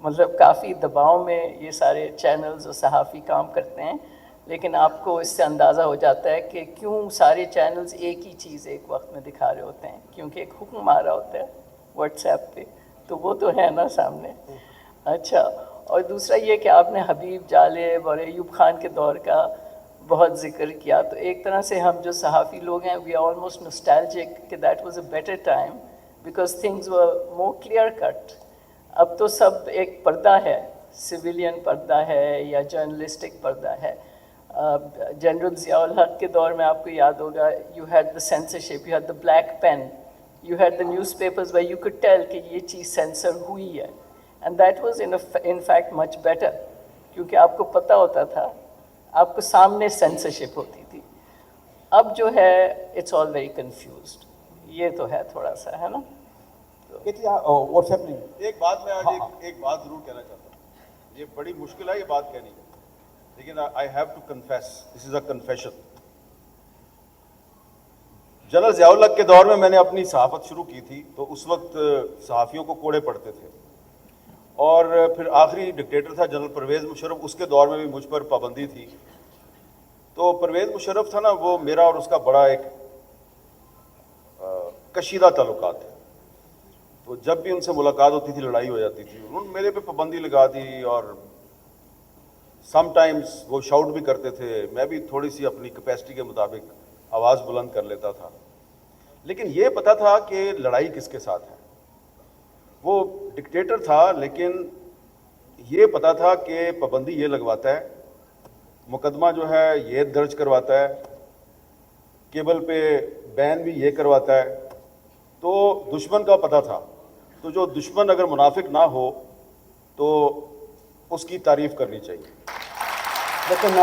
مطلب کافی دباؤ میں یہ سارے چینلز اور صحافی کام کرتے ہیں، لیکن آپ کو اس سے اندازہ ہو جاتا ہے کہ کیوں سارے چینلز ایک ہی چیز ایک وقت میں دکھا رہے ہوتے ہیں، کیونکہ ایک حکم آ رہا ہوتا ہے واٹس ایپ پہ، تو وہ تو ہے نا سامنے. اچھا، اور دوسرا یہ کہ آپ نے حبیب جالب اور ایوب خان کے دور کا بہت ذکر کیا، تو ایک طرح سے ہم جو صحافی لوگ ہیں وی آر آلموسٹ نوسٹیلجک کہ that was a better time because things were more clear cut. اب تو سب ایک پردہ ہے، سویلین پردہ ہے یا جرنلسٹک پردہ ہے. جنرل ضیاء الحق کے دور میں آپ کو یاد ہوگا you had the censorship, you had the black pen, you had the newspapers where you could tell کہ یہ چیز سینسر ہوئی ہے، and that was in fact much better کیونکہ آپ کو پتہ ہوتا تھا، آپ کو سامنے سینسرشپ ہوتی تھی. اب جو ہے اٹس آل ویری کنفیوزڈ، یہ تو ہے تھوڑا سا، ہے نا. ایک بات میں آج ایک بات ضرور کہنا چاہتا ہوں، یہ بڑی مشکل ہے یہ بات کہنی، لیکن I have to confess, this is a confession. General Zia ul-Haq کے دور میں میں نے اپنی صحافت شروع کی تھی تو اس وقت صحافیوں کو کوڑے پڑتے تھے، اور پھر آخری ڈکٹیٹر تھا جنرل پرویز مشرف، اس کے دور میں بھی مجھ پر پابندی تھی. تو پرویز مشرف تھا نا، وہ میرا اور اس کا بڑا ایک کشیدہ تعلقات ہے. تو جب بھی ان سے ملاقات ہوتی تھی لڑائی ہو جاتی تھی، انہوں نے میرے پہ پابندی لگا دی، اور سم ٹائمز وہ شاؤٹ بھی کرتے تھے، میں بھی تھوڑی سی اپنی کیپیسٹی کے مطابق آواز بلند کر لیتا تھا. لیکن یہ پتا تھا کہ لڑائی کس کے ساتھ ہے. وہ ڈکٹیٹر تھا لیکن یہ پتا تھا کہ پابندی یہ لگواتا ہے، مقدمہ جو ہے یہ درج کرواتا ہے، کیبل پہ بین بھی یہ کرواتا ہے. تو دشمن کا پتہ تھا، تو جو دشمن اگر منافق نہ ہو تو اس کی تعریف کرنی چاہیے. لیکن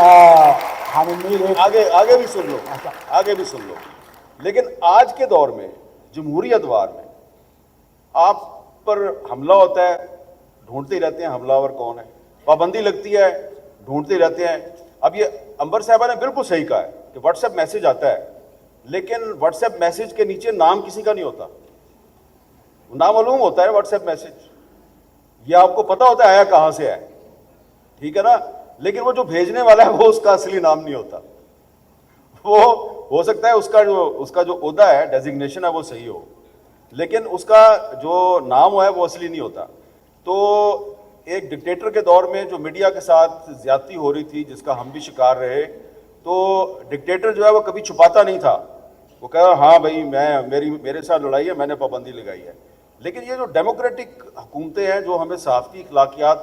آگے بھی سن لو، آگے بھی سن لو. لیکن آج کے دور میں جمہوری ادوار میں آپ پر حملہ ہوتا ہے، ڈھونڈتے ہی رہتے ہیں حملہ آور کون ہے، پابندی لگتی ہے ڈھونڈتے ہی رہتے ہیں. اب یہ انبر صاحبہ نے بالکل صحیح کہا ہے کہ واٹس ایپ میسج آتا ہے، لیکن واٹس ایپ میسج کے نیچے نام کسی کا نہیں ہوتا، نامعلوم ہوتا ہے واٹس ایپ میسج. یہ آپ کو پتا ہوتا ہے آیا کہاں سے ہے، ٹھیک ہے نا، لیکن وہ جو بھیجنے والا ہے وہ اس کا اصلی نام نہیں ہوتا. وہ ہو سکتا ہے اس کا جو عہدہ ہے، ڈیزگنیشن ہے، وہ صحیح ہو، لیکن اس کا جو نام ہے وہ اصلی نہیں ہوتا. تو ایک ڈکٹیٹر کے دور میں جو میڈیا کے ساتھ زیادتی ہو رہی تھی، جس کا ہم بھی شکار رہے، تو ڈکٹیٹر جو ہے وہ کبھی چھپاتا نہیں تھا، وہ کہا ہاں بھائی میرے ساتھ لڑائی ہے، میں نے پابندی لگائی ہے. لیکن یہ جو ڈیموکریٹک حکومتیں ہیں جو ہمیں صحافتی اخلاقیات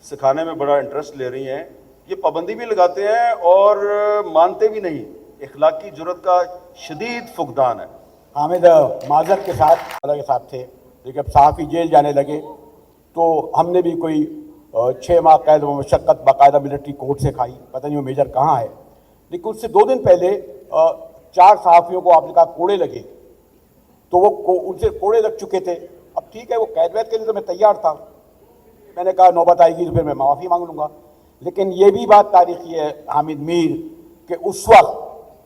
سکھانے میں بڑا انٹرسٹ لے رہی ہیں، یہ پابندی بھی لگاتے ہیں اور مانتے بھی نہیں. اخلاقی جرت کا شدید فقدان ہے. حامد معذرت کے ساتھ تھے، لیکن اب صحافی جیل جانے لگے تو ہم نے بھی کوئی 6 ماہ قید و مشقت باقاعدہ ملٹری کورٹ سے کھائی، پتہ نہیں وہ میجر کہاں ہے. لیکن اس سے 2 دن پہلے 4 صحافیوں کو آپ نے کہا کوڑے لگے، تو وہ ان سے کوڑے لگ چکے تھے. اب ٹھیک ہے، وہ قید وید کے لیے تو میں تیار تھا، میں نے کہا نوبت آئے گی تو پھر میں معافی مانگ لوں گا. لیکن یہ بھی بات تاریخی ہے حامد میر کہ اس وقت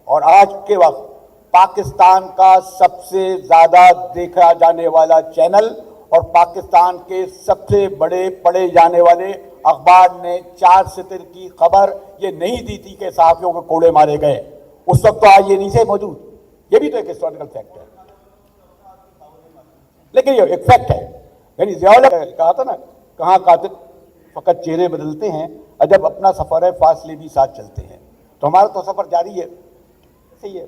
اور آج کے وقت پاکستان کا سب سے زیادہ دیکھا جانے والا چینل اور پاکستان کے سب سے بڑے پڑھے جانے والے اخبار نے 4 ستر کی خبر یہ نہیں دی تھی کہ صحافیوں کے کوڑے مارے گئے. اس وقت تو آج یہ نہیں سے موجود. یہ بھی تو ایک ہسٹوریکل فیکٹ ہے، لیکن یہ ایک فیکٹ ہے. یعنی ضیاء الحق نے کہا تھا نا، کہاں قاتل فقط چہرے بدلتے ہیں، جب اپنا سفر ہے فاصلے بھی ساتھ چلتے ہیں. تو ہمارا تو سفر جاری ہے. صحیح ہے،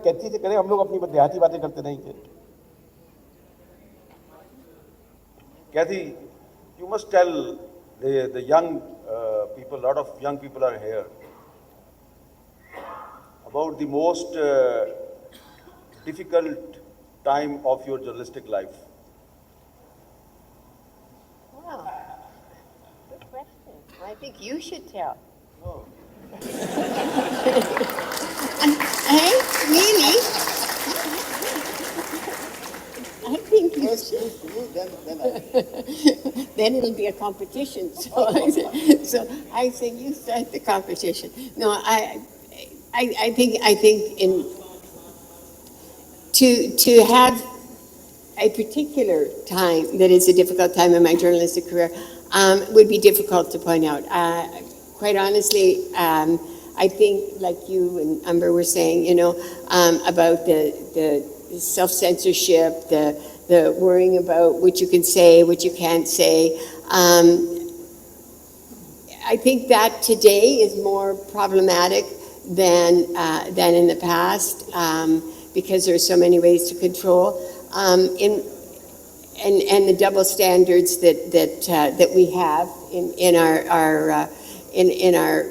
کہتی سے کریں، ہم لوگ اپنی دیہاتی باتیں کرتے نہیں تھے. کہتی you must tell the young people, lot of young people are here, about the most difficult time of your journalistic life. Wow, good question. I think you should tell. No. Hey, really? I think you should. Then it'll be a competition. So I say you start the competition. No, I think to have a particular time that is a difficult time in my journalistic career would be difficult to point out. Quite honestly, I think, like you and Amber were saying, about the self-censorship, the worrying about what you can say, what you can't say. I think that today is more problematic than in the past, because there are so many ways to control, and the double standards that we have in our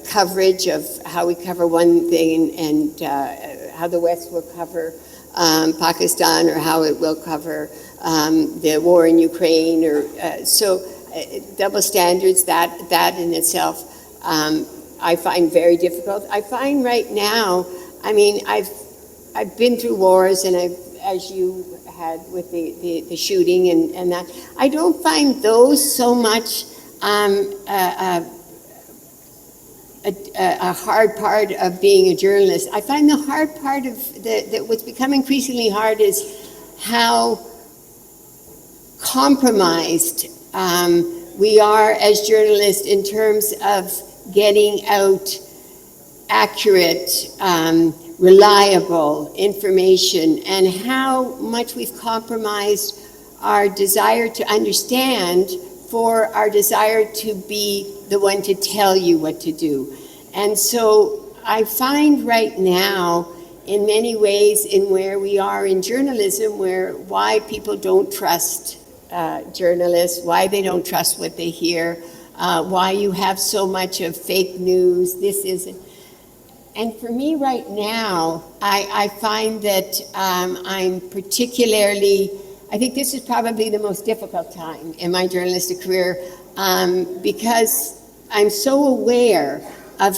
coverage of how we cover one thing and how the West will cover Pakistan, or how it will cover the war in Ukraine, or double standards, that in itself I find very difficult. I find right now, I mean, I've been through wars, and as you had with the shooting and that, I don't find those so much a hard part of being a journalist. I find the hard part of what's become increasingly hard is how compromised we are as journalists in terms of getting out accurate, reliable information, and how much we've compromised our desire to understand for our desire to be the one to tell you what to do. And so I find right now, in many ways, in where we are in journalism, why people don't trust journalists, why they don't trust what they hear, why you have so much of fake news, this isn't. And for me right now, I find that I'm particularly, I think this is probably the most difficult time in my journalistic career, because I'm so aware of.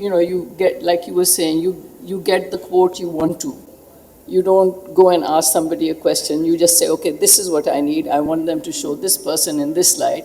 you get, like you were saying, you get the quote you want to. You don't go and ask somebody a question, you just say, okay, this is what I need, I want them to show this person in this light,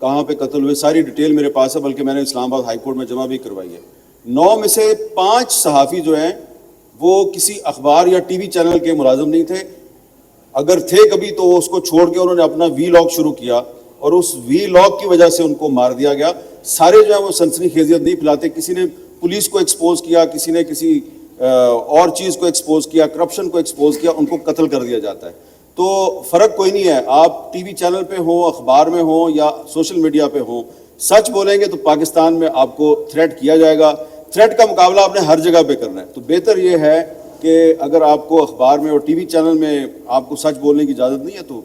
کہاں پہ قتل ہوئے، ساری detail میرے پاس ہے، بلکہ میں نے اسلام آباد ہائی کورٹ میں جمع بھی کروائی ہے۔ 9 میں سے 5 صحافی جو ہیں وہ کسی اخبار یا ٹی وی چینل کے ملازم نہیں تھے، اگر تھے کبھی تو اس کو چھوڑ کے انہوں نے اپنا وی لاگ شروع کیا اور اس وی لاگ کی وجہ سے ان کو مار دیا گیا۔ سارے جو ہیں وہ سنسنی خیزیت نہیں پھیلاتے، کسی نے پولیس کو ایکسپوز کیا، کسی نے کسی اور چیز کو ایکسپوز کیا، کرپشن کو ایکسپوز کیا، ان کو قتل کر دیا جاتا ہے۔ تو فرق کوئی نہیں ہے، آپ ٹی وی چینل پہ ہوں، اخبار میں ہوں یا سوشل میڈیا پہ ہوں، سچ بولیں گے تو پاکستان میں آپ کو تھریٹ کیا جائے گا۔ تھریٹ کا مقابلہ آپ نے ہر جگہ پہ کرنا ہے، تو بہتر یہ ہے کہ اگر آپ کو اخبار میں اور ٹی وی چینل میں آپ کو سچ بولنے کی اجازت نہیں ہے تو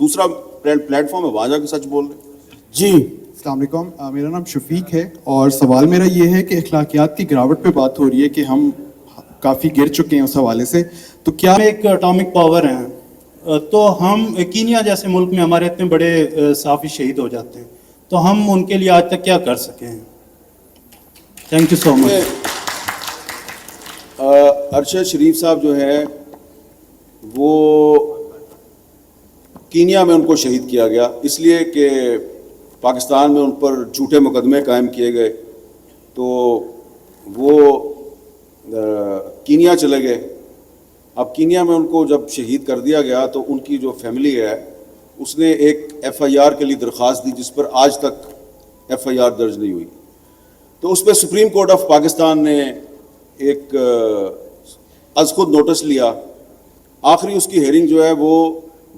دوسرا پلیٹ فارم ہے، وہاں جا کے سچ بول لیں۔ جی السلام علیکم، میرا نام شفیق ہے اور سوال میرا یہ ہے کہ اخلاقیات کی گراوٹ پہ بات ہو رہی ہے کہ ہم کافی گر چکے ہیں اس حوالے سے، تو کیا ایک اٹامک پاور ہیں تو ہم کینیا جیسے ملک میں ہمارے اتنے بڑے صحافی شہید ہو جاتے ہیں، تو ہم ان کے لیے آج تک کیا کر سکے ہیں؟ تھینک یو سو مچ۔ ارشد شریف صاحب جو ہے وہ کینیا میں ان کو شہید کیا گیا اس لیے کہ پاکستان میں ان پر جھوٹے مقدمے قائم کیے گئے، تو وہ کینیا چلے گئے۔ اب کینیا میں ان کو جب شہید کر دیا گیا تو ان کی جو فیملی ہے اس نے ایک ایف آئی آر کے لیے درخواست دی جس پر آج تک ایف آئی آر درج نہیں ہوئی، تو اس پہ سپریم کورٹ آف پاکستان نے ایک از خود نوٹس لیا۔ آخری اس کی ہیئرنگ جو ہے وہ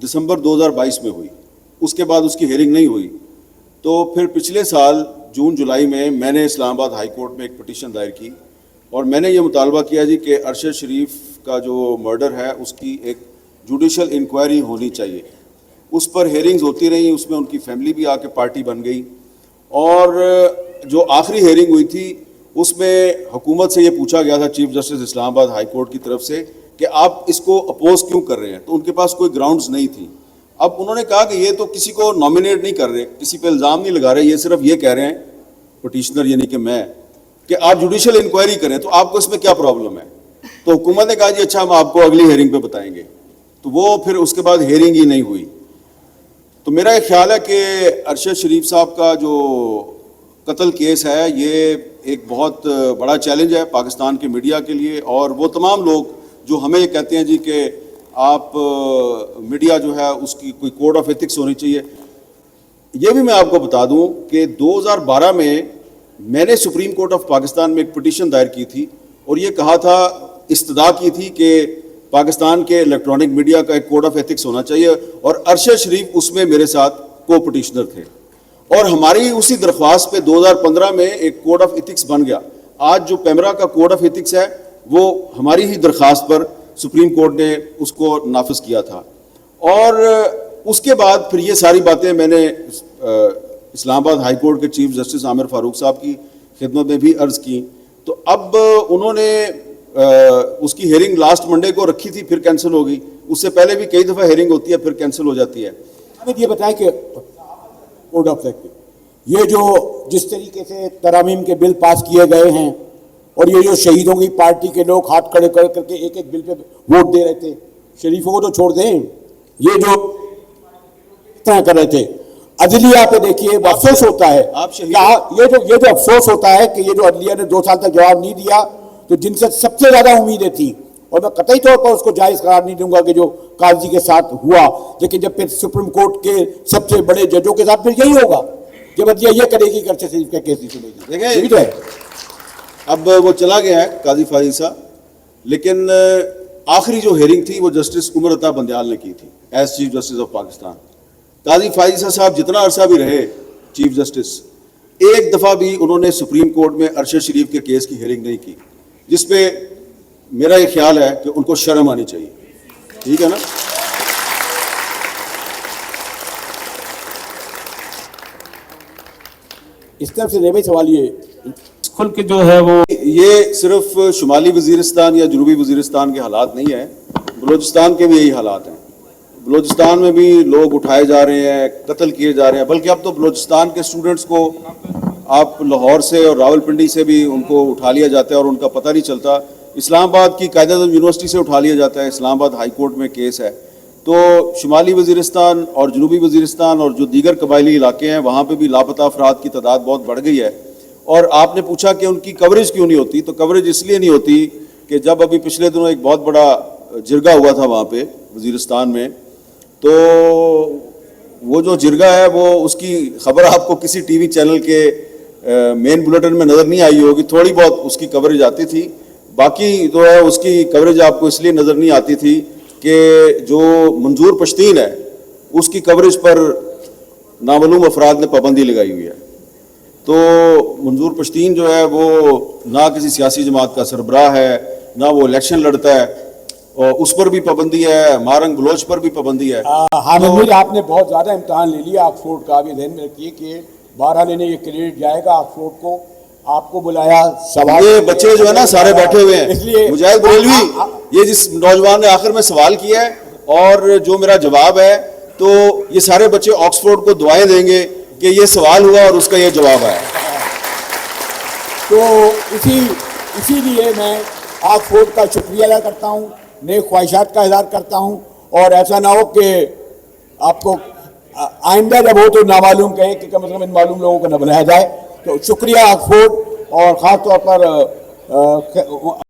دسمبر 2022 میں ہوئی، اس کے بعد اس کی ہیئرنگ نہیں ہوئی۔ تو پھر پچھلے سال جون جولائی میں نے اسلام آباد ہائی کورٹ میں ایک پٹیشن دائر کی اور میں نے یہ مطالبہ کیا جی کہ ارشد شریف کا جو مرڈر ہے اس کی ایک جوڈیشل انکوائری ہونی چاہیے۔ اس پر ہیئرنگز ہوتی رہیں، اس میں ان کی فیملی بھی آ کے پارٹی بن گئی، اور جو آخری ہیئرنگ ہوئی تھی اس میں حکومت سے یہ پوچھا گیا تھا چیف جسٹس اسلام آباد ہائی کورٹ کی طرف سے کہ آپ اس کو اپوز کیوں کر رہے ہیں، تو ان کے پاس کوئی گراؤنڈز نہیں تھی۔ اب انہوں نے کہا کہ یہ تو کسی کو نامینیٹ نہیں کر رہے، کسی پہ الزام نہیں لگا رہے، یہ صرف یہ کہہ رہے ہیں پٹیشنر یعنی کہ میں کہ آپ جوڈیشل انکوائری کریں، تو آپ کو اس میں کیا پرابلم ہے؟ تو حکومت نے کہا جی اچھا ہم آپ کو اگلی ہیئرنگ پہ بتائیں گے، تو وہ پھر اس کے بعد ہیئرنگ ہی نہیں ہوئی۔ تو میرا یہ خیال ہے کہ ارشد شریف صاحب کا جو قتل کیس ہے یہ ایک بہت بڑا چیلنج ہے پاکستان کے میڈیا کے لیے، اور وہ تمام لوگ جو ہمیں یہ کہتے ہیں جی کہ آپ میڈیا جو ہے اس کی کوئی کوڈ آف ایتھکس ہونی چاہیے۔ یہ بھی میں آپ کو بتا دوں کہ 2012 میں نے سپریم کورٹ آف پاکستان میں ایک پٹیشن دائر کی تھی اور یہ کہا تھا، استدعا کی تھی کہ پاکستان کے الیکٹرانک میڈیا کا ایک کوڈ آف ایتھکس ہونا چاہیے، اور ارشد شریف اس میں میرے ساتھ کو پٹیشنر تھے، اور ہماری اسی درخواست پہ 2015 میں ایک کوڈ آف ایتھکس بن گیا۔ آج جو پیمرا کا کوڈ آف ایتھکس ہے وہ ہماری ہی درخواست پر سپریم کورٹ نے اس کو نافذ کیا تھا، اور اس کے بعد پھر یہ ساری باتیں میں نے اسلام آباد ہائی کورٹ کے چیف جسٹس عامر فاروق صاحب کی خدمت میں بھی عرض کی، تو اب انہوں نے اس کی ہیئرنگ لاسٹ منڈے کو رکھی تھی، پھر کینسل ہو گئی۔ اس سے پہلے بھی کئی دفعہ ہیئرنگ ہوتی ہے پھر کینسل ہو جاتی ہے۔ ہمیں یہ بتائیں کہ کوڈ آف ایتھکس یہ جو جس طریقے سے ترامیم کے بل پاس کیے گئے ہیں اور یہ جو شہیدوں کی پارٹی کے لوگ ہاتھ کھڑے کر کے ایک ایک بل پہ ووٹ دے رہے تھے، شریفوں کو تو چھوڑ دیں، یہ جو اس طرح کر رہے تھے عدلیہ پہ دیکھیے، وہ افسوس ہوتا ہے، یہ جو افسوس ہوتا ہے کہ یہ جو عدلیہ نے 2 سال تک جواب نہیں دیا، تو جن سے سب سے زیادہ امیدیں تھیں، اور میں قطعی طور پر اس کو جائز قرار نہیں دوں گا کہ جو قاضی کے ساتھ ہوا، لیکن جب پھر سپریم کورٹ کے سب سے بڑے ججوں کے ساتھ پھر یہی ہوگا کہ عدلیہ یہ کرے گی کہ ارشد شریف کا کیس نہیں سنے گی۔ دیکھیں تو ہے اب وہ چلا گیا ہے قاضی فائز صاحب، لیکن آخری جو ہیئرنگ تھی وہ جسٹس عمر عطا بندیال نے کی تھی as chief justice of Pakistan. قاضی فائز صاحب جتنا عرصہ بھی رہے چیف جسٹس، ایک دفعہ بھی انہوں نے سپریم کورٹ میں ارشد شریف کے کیس کی ہیئرنگ نہیں کی، جس پہ میرا یہ خیال ہے کہ ان کو شرم آنی چاہیے، ٹھیک ہے نا؟ اس طرف سے نہیں سوال یہ کھل کے جو ہے وہ یہ صرف شمالی وزیرستان یا جنوبی وزیرستان کے حالات نہیں ہیں، بلوچستان کے بھی یہی حالات ہیں۔ بلوچستان میں بھی لوگ اٹھائے جا رہے ہیں، قتل کیے جا رہے ہیں، بلکہ اب تو بلوچستان کے اسٹوڈنٹس کو آپ لاہور سے اور راول پنڈی سے بھی ان کو اٹھا لیا جاتا ہے اور ان کا پتہ نہیں چلتا۔ اسلام آباد کی قائد اعظم یونیورسٹی سے اٹھا لیا جاتا ہے، اسلام آباد ہائی کورٹ میں کیس ہے۔ تو شمالی وزیرستان اور جنوبی وزیرستان اور جو دیگر قبائلی علاقے ہیں وہاں پہ بھی لاپتہ افراد کی تعداد بہت بڑھ گئی ہے. اور آپ نے پوچھا کہ ان کی کوریج کیوں نہیں ہوتی, تو کوریج اس لیے نہیں ہوتی کہ جب ابھی پچھلے دنوں ایک بہت بڑا جرگہ ہوا تھا وہاں پہ وزیرستان میں, تو وہ جو جرگہ ہے وہ اس کی خبر آپ کو کسی ٹی وی چینل کے مین بلیٹن میں نظر نہیں آئی ہوگی, تھوڑی بہت اس کی کوریج آتی تھی, باقی جو ہے اس کی کوریج آپ کو اس لیے نظر نہیں آتی تھی کہ جو منظور پشتین ہے اس کی کوریج پر نامعلوم افراد نے پابندی لگائی ہوئی ہے. تو منظور پشتین جو ہے وہ نہ کسی سیاسی جماعت کا سربراہ ہے, نہ وہ الیکشن لڑتا ہے, اور اس پر بھی پابندی ہے, مارنگ بلوچ پر بھی پابندی ہے. حامد میر آپ نے بہت زیادہ امتحان لے لیا آکسفورڈ کا, بھی ذہن میں رکھیے کہ 12 لینے یہ کریڈٹ جائے گا آکسفورڈ کو. آپ کو بلایا سوال, یہ بچے جو ہے نا سارے بیٹھے ہوئے اس ہیں, لیے مجاہد بریلوی, یہ جس نوجوان نے آخر میں سوال کیا ہے اور جو میرا جواب ہے, تو یہ سارے بچے آکسفورڈ کو دعائیں دیں گے کہ یہ سوال ہوا اور اس کا یہ جواب آیا. تو اسی لیے میں آکسفورڈ کا شکریہ ادا کرتا ہوں, نیک خواہشات کا اظہار کرتا ہوں, اور ایسا نہ ہو کہ آپ کو آئندہ جب ہو تو نامعلوم کہے کہ کم از کم ان معلوم لوگوں کو نہ بلایا جائے. تو شکریہ آکسفورڈ, اور خاص طور پر